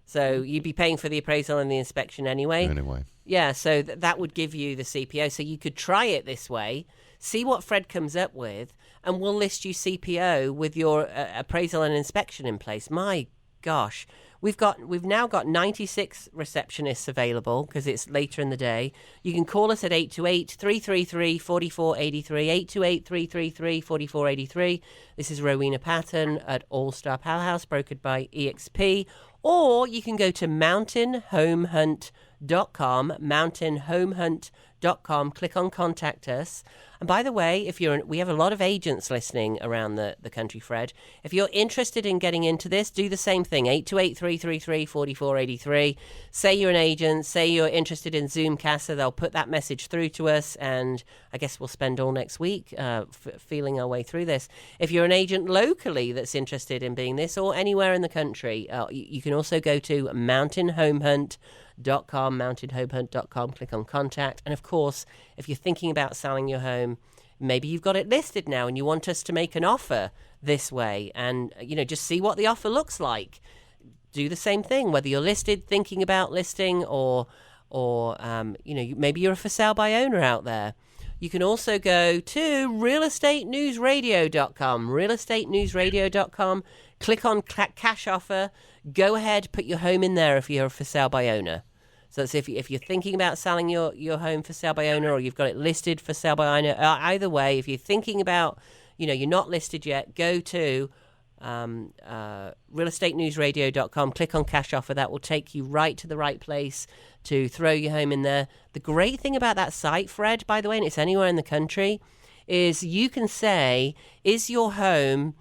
So you'd be paying for the appraisal and the inspection anyway. Anyway. Yeah, so that would give you the CPO. So you could try it this way, see what Fred comes up with, and we'll list you CPO with your appraisal and inspection in place. My gosh. We've now got 96 receptionists available because it's later in the day. You can call us at 828-333-4483, 828-333-4483. This is Rowena Patton at All Star Powerhouse, brokered by EXP. Or you can go to mountainhomehunt.com, mountainhomehunt.com, click on Contact Us. And by the way, we have a lot of agents listening around the country, Fred. If you're interested in getting into this, do the same thing, 828-333-4483. Say you're an agent, say you're interested in Zoomcaster, they'll put that message through to us, and I guess we'll spend all next week feeling our way through this. If you're an agent locally that's interested in being this, or anywhere in the country, you can also go to mountainhomehunt.com, click on Contact. And of course, if you're thinking about selling your home, maybe you've got it listed now and you want us to make an offer this way, and just see what the offer looks like. Do the same thing, whether you're listed, thinking about listing, or maybe you're a for sale by owner out there. You can also go to realestatenewsradio.com, click on cash offer, go ahead, put your home in there if you're a for sale by owner. So that's if you're thinking about selling your home for sale by owner, or you've got it listed for sale by owner. Either way, if you're thinking about, you're not listed yet, go to realestatenewsradio.com, click on cash offer. That will take you right to the right place to throw your home in there. The great thing about that site, Fred, by the way, and it's anywhere in the country, is you can say, is your home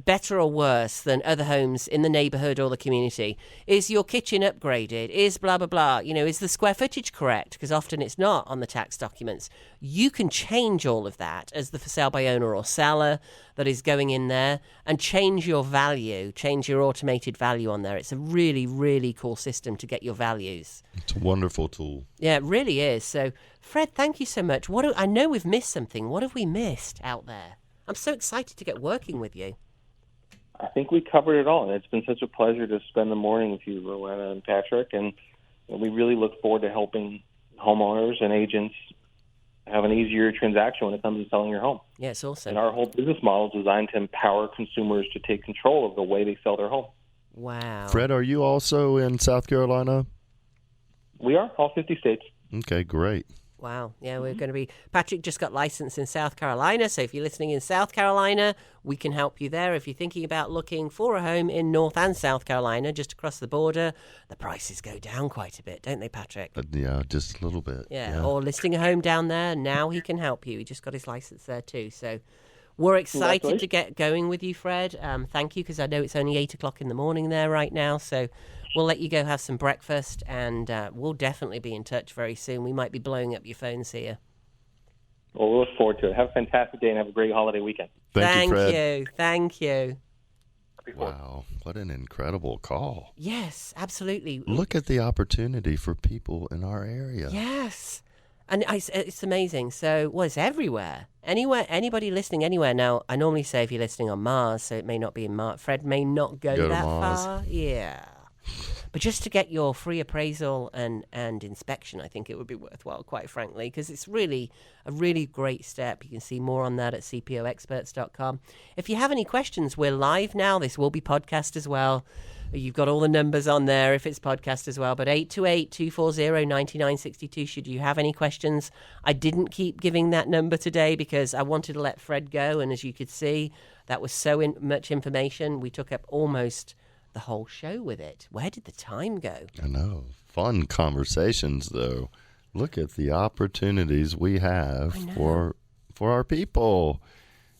better or worse than other homes in the neighborhood or the community? Is your kitchen upgraded? Is blah, blah, blah? Is the square footage correct? Because often it's not on the tax documents. You can change all of that as the for sale by owner or seller that is going in there, and change your value, change your automated value on there. It's a really, really cool system to get your values. It's a wonderful tool. Yeah, it really is. So, Fred, thank you so much. I know we've missed something. What have we missed out there? I'm so excited to get working with you. I think we covered it all, and it's been such a pleasure to spend the morning with you, Rowena and Patrick, and we really look forward to helping homeowners and agents have an easier transaction when it comes to selling your home. Yeah, it's awesome. And our whole business model is designed to empower consumers to take control of the way they sell their home. Wow. Fred, are you also in South Carolina? We are, all 50 states. Okay, great. Wow. Yeah, we're going to be... Patrick just got licensed in South Carolina, so if you're listening in South Carolina, we can help you there. If you're thinking about looking for a home in North and South Carolina, just across the border, the prices go down quite a bit, don't they, Patrick? Yeah, just a little bit. Yeah, or listing a home down there, now he can help you. He just got his license there too, so... We're excited to get going with you, Fred. Thank you, because I know it's only 8 o'clock in the morning there right now, so... We'll let you go have some breakfast, and we'll definitely be in touch very soon. We might be blowing up your phones here. Well, we look forward to it. Have a fantastic day and have a great holiday weekend. Thank you, Fred. you. Thank you. Wow, what an incredible call. Yes, absolutely. Look at the opportunity for people in our area. Yes. And it's amazing. So, it's everywhere. Anybody listening anywhere. Now, I normally say if you're listening on Mars, so it may not be in Mars. Fred may not go that far. Yeah. But just to get your free appraisal and inspection, I think it would be worthwhile, quite frankly, because it's really a really great step. You can see more on that at cpoexperts.com. If you have any questions, we're live now. This will be podcast as well. You've got all the numbers on there if it's podcast as well. But 828-240-9962 should you have any questions. I didn't keep giving that number today because I wanted to let Fred go. And as you could see, that was so much information. We took up almost the whole show with it. Where did the time go? I know. Fun conversations, though. Look at the opportunities we have for our people,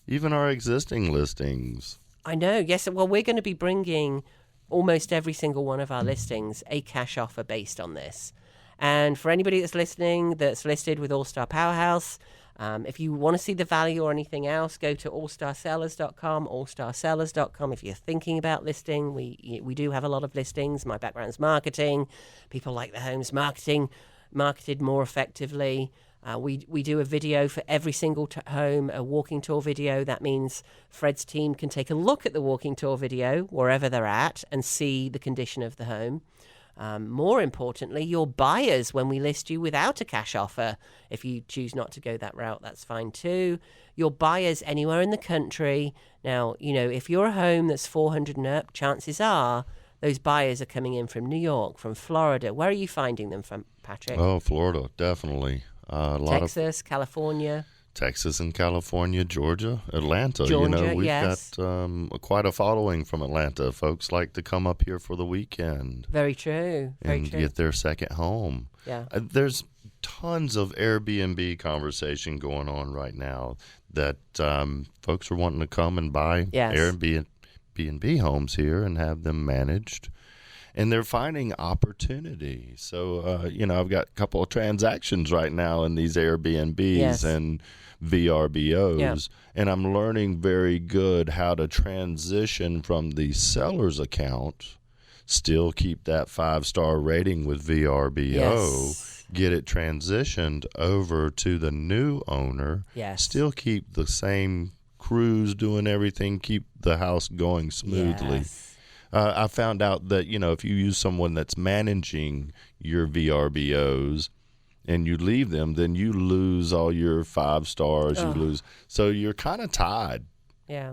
even our existing listings. I know. Yes. Well, we're going to be bringing almost every single one of our listings a cash offer based on this. And for anybody that's listening that's listed with All Star Powerhouse, if you want to see the value or anything else, go to allstarsellers.com, allstarsellers.com. If you're thinking about listing, we do have a lot of listings. My background's marketing. People like their homes marketed more effectively. We do a video for every single home, a walking tour video. That means Fred's team can take a look at the walking tour video wherever they're at and see the condition of the home. More importantly, your buyers, when we list you without a cash offer, if you choose not to go that route, that's fine too. Your buyers anywhere in the country. Now, if you're a home that's 400 and up, chances are those buyers are coming in from New York, from Florida. Where are you finding them from, Patrick? Oh, Florida, definitely. Texas, California. Texas and California, Georgia, Atlanta. Georgia, We've yes. got quite a following from Atlanta. Folks like to come up here for the weekend. Very true. And get their second home. Yeah. There's tons of Airbnb conversation going on right now that folks are wanting to come and buy Airbnb homes here and have them managed. And they're finding opportunity. So, I've got a couple of transactions right now in these Airbnbs and VRBOs. And I'm learning very good how to transition from the seller's account, still keep that 5-star rating with VRBO, get it transitioned over to the new owner, still keep the same crews doing everything, keep the house going smoothly. Yes. I found out that, if you use someone that's managing your VRBOs and you leave them, then you lose all your 5 stars. You lose. So you're kind of tied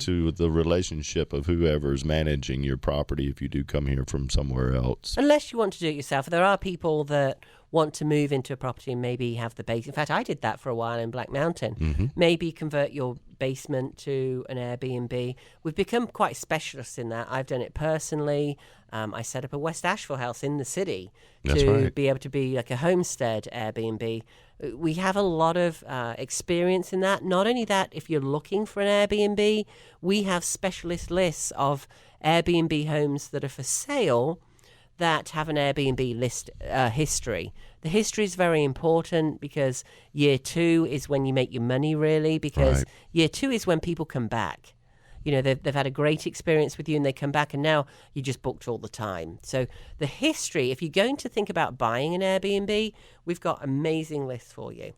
to the relationship of whoever's managing your property if you do come here from somewhere else. Unless you want to do it yourself. There are people that want to move into a property and maybe have the base. In fact, I did that for a while in Black Mountain. Mm-hmm. Maybe convert your basement to an Airbnb. We've become quite specialists in that. I've done it personally. I set up a West Asheville house in the city to be able to be like a homestead Airbnb. We have a lot of experience in that. Not only that, if you're looking for an Airbnb, we have specialist lists of Airbnb homes that are for sale that have an Airbnb list history. The history is very important because year 2 is when you make your money, really, because year 2 is when people come back. They've had a great experience with you and they come back and now you just booked all the time. So the history, if you're going to think about buying an Airbnb, we've got amazing lists for you.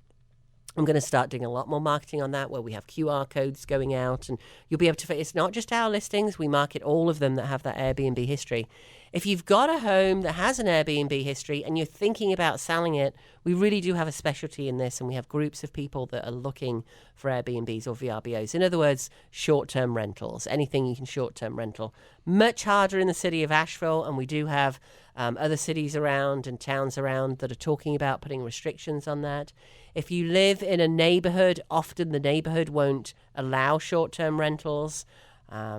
I'm going to start doing a lot more marketing on that where we have QR codes going out and you'll be able to, it's not just our listings, we market all of them that have that Airbnb history. If you've got a home that has an Airbnb history and you're thinking about selling it, we really do have a specialty in this and we have groups of people that are looking for Airbnbs or VRBOs. In other words, short-term rentals, anything you can short-term rental. Much harder in the city of Asheville, and we do have other cities around and towns around that are talking about putting restrictions on that. If you live in a neighborhood, often the neighborhood won't allow short-term rentals.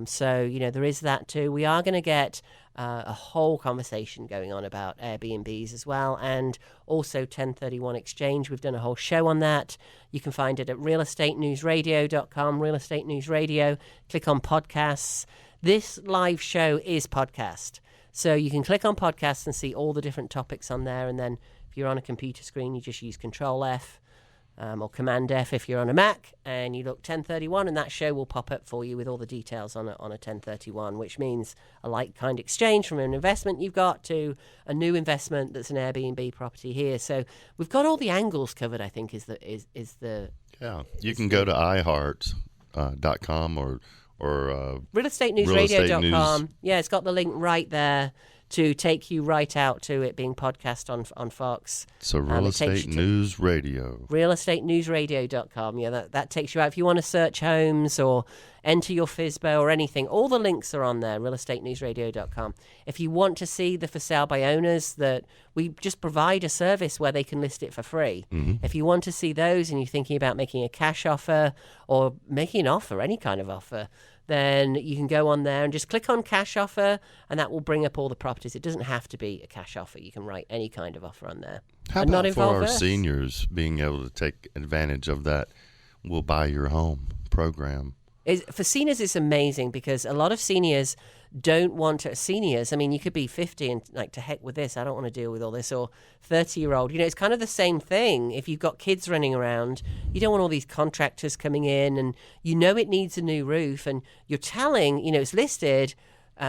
So, there is that too. We are going to get a whole conversation going on about Airbnbs as well, and also 1031 exchange. We've done a whole show on that. You can find it at realeestatenewsradio.com, Real Estate News Radio. Click on podcasts. This live show is podcast. So you can click on podcasts and see all the different topics on there. And then if you're on a computer screen, you just use Control F. Or Command F if you're on a Mac, and you look 1031, and that show will pop up for you with all the details on a 1031, which means a like-kind exchange from an investment you've got to a new investment that's an Airbnb property here. So we've got all the angles covered, I think, is the you can go to iHeart.com or realeestatenewsradio.com. Yeah, it's got the link right there to take you right out to it being podcast on Fox. So Real Estate News Radio. Realeestatenewsradio.com. Yeah, that takes you out. If you want to search homes or enter your FSBO or anything, all the links are on there, realeestatenewsradio.com. If you want to see the for sale by owners, that we just provide a service where they can list it for free. Mm-hmm. If you want to see those and you're thinking about making a cash offer or making an offer, any kind of offer, then you can go on there and just click on cash offer, and that will bring up all the properties. It doesn't have to be a cash offer. You can write any kind of offer on there. How about for our seniors being able to take advantage of that We'll Buy Your Home program? For seniors, it's amazing because a lot of seniors don't want to. Seniors, I mean, you could be 50 and like, to heck with this, I don't want to deal with all this, or 30-year-old. It's kind of the same thing. If you've got kids running around, you don't want all these contractors coming in, and it needs a new roof, and you're telling, it's listed,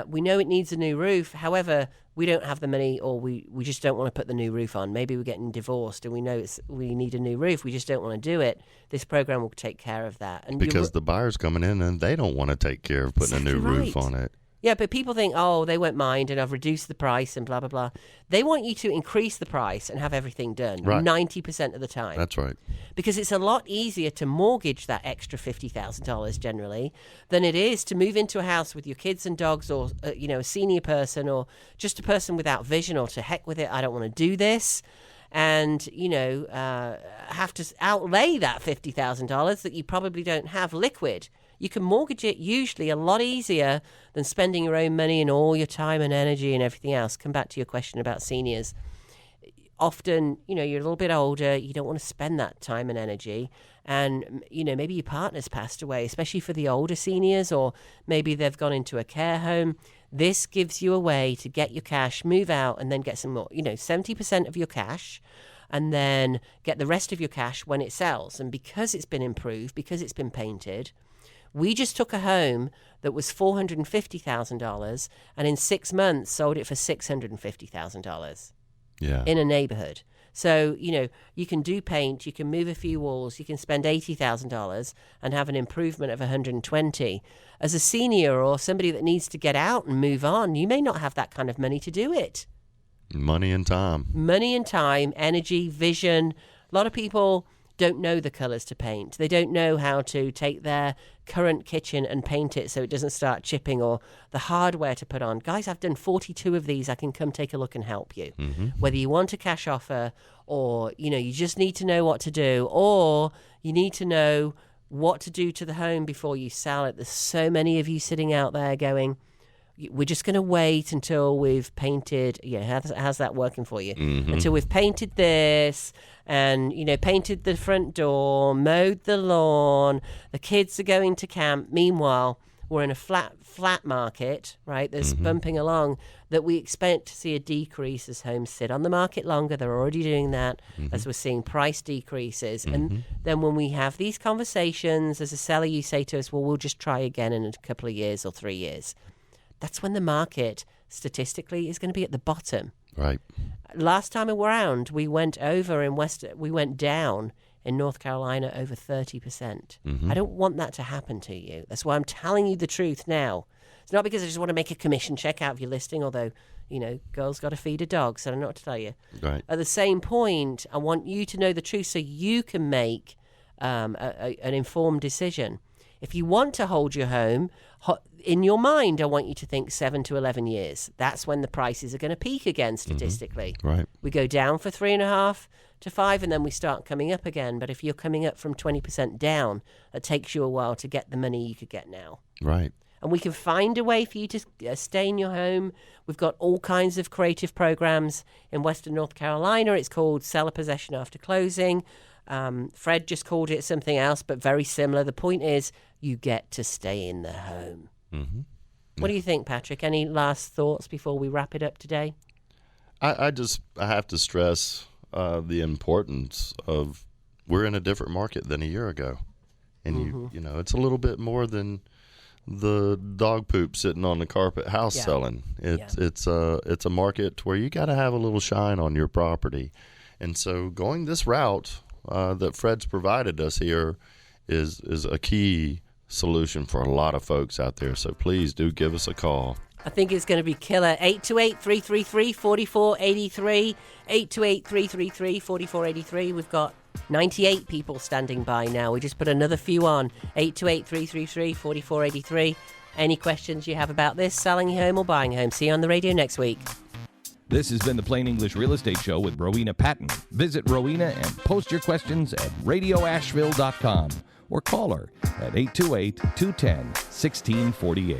we know it needs a new roof. However, we don't have the money, or we just don't want to put the new roof on. Maybe we're getting divorced and we know we need a new roof. We just don't want to do it. This program will take care of that. And because the buyer's coming in and they don't want to take care of putting a new roof on it. Yeah, but people think, oh, they won't mind and I've reduced the price and blah, blah, blah. They want you to increase the price and have everything done 90% of the time. That's right. Because it's a lot easier to mortgage that extra $50,000 generally than it is to move into a house with your kids and dogs, or, a senior person, or just a person without vision, or to heck with it, I don't want to do this. And, have to outlay that $50,000 that you probably don't have liquid. You can mortgage it usually a lot easier than spending your own money and all your time and energy and everything else. Come back to your question about seniors. Often, you're a little bit older, you don't want to spend that time and energy. And, maybe your partner's passed away, especially for the older seniors, or maybe they've gone into a care home. This gives you a way to get your cash, move out, and then get some more, 70% of your cash, and then get the rest of your cash when it sells. And because it's been improved, because it's been painted, we just took a home that was $450,000 and in 6 months sold it for $650,000 in a neighborhood. So, you can do paint, you can move a few walls, you can spend $80,000 and have an improvement of $120,000. As a senior or somebody that needs to get out and move on, you may not have that kind of money to do it. Money and time, energy, vision. A lot of people don't know the colours to paint. They don't know how to take their current kitchen and paint it so it doesn't start chipping, or the hardware to put on. Guys, I've done 42 of these. I can come take a look and help you. Whether you want a cash offer, or, you just need to know what to do, or you need to know what to do to the home before you sell it. There's so many of you sitting out there going, we're just going to wait until we've painted. How's that working for you? Until we've painted this and, painted the front door, mowed the lawn, the kids are going to camp. Meanwhile, we're in a flat market, right? There's bumping along, that we expect to see a decrease as homes sit on the market longer. They're already doing that, as we're seeing price decreases. And then when we have these conversations, as a seller, you say to us, well, we'll just try again in a couple of years or 3 years. That's when the market, statistically, is going to be at the bottom. Right. Last time around, we went down in North Carolina over 30%. I don't want that to happen to you. That's why I'm telling you the truth now. It's not because I just want to make a commission check out of your listing, although, girls got to feed a dog, so I don't know what to tell you. Right. At the same point, I want you to know the truth so you can make an informed decision. If you want to hold your home, in your mind, I want you to think 7 to 11 years. That's when the prices are going to peak again, statistically. Right. We go down for 3.5 to 5, and then we start coming up again. But if you're coming up from 20% down, it takes you a while to get the money you could get now. Right. And we can find a way for you to stay in your home. We've got all kinds of creative programs in Western North Carolina. It's called Seller Possession After Closing. Fred just called it something else, but very similar. The point is, you get to stay in the home. What do you think, Patrick? Any last thoughts before we wrap it up today? I have to stress the importance of, we're in a different market than a year ago. And it's a little bit more than the dog poop sitting on the carpet house selling. It's a market where you got to have a little shine on your property. And so going this route that Fred's provided us here is a key solution for a lot of folks out there. So please do give us a call. I think it's going to be killer. 828-333-4483. 828-333-4483. We've got 98 people standing by now. We just put another few on. 828-333-4483. Any questions you have about this, selling your home or buying a home? See you on the radio next week. This has been the Plain English Real Estate Show with Rowena Patton. Visit Rowena and post your questions at radioasheville.com or call her at 828-210-1648.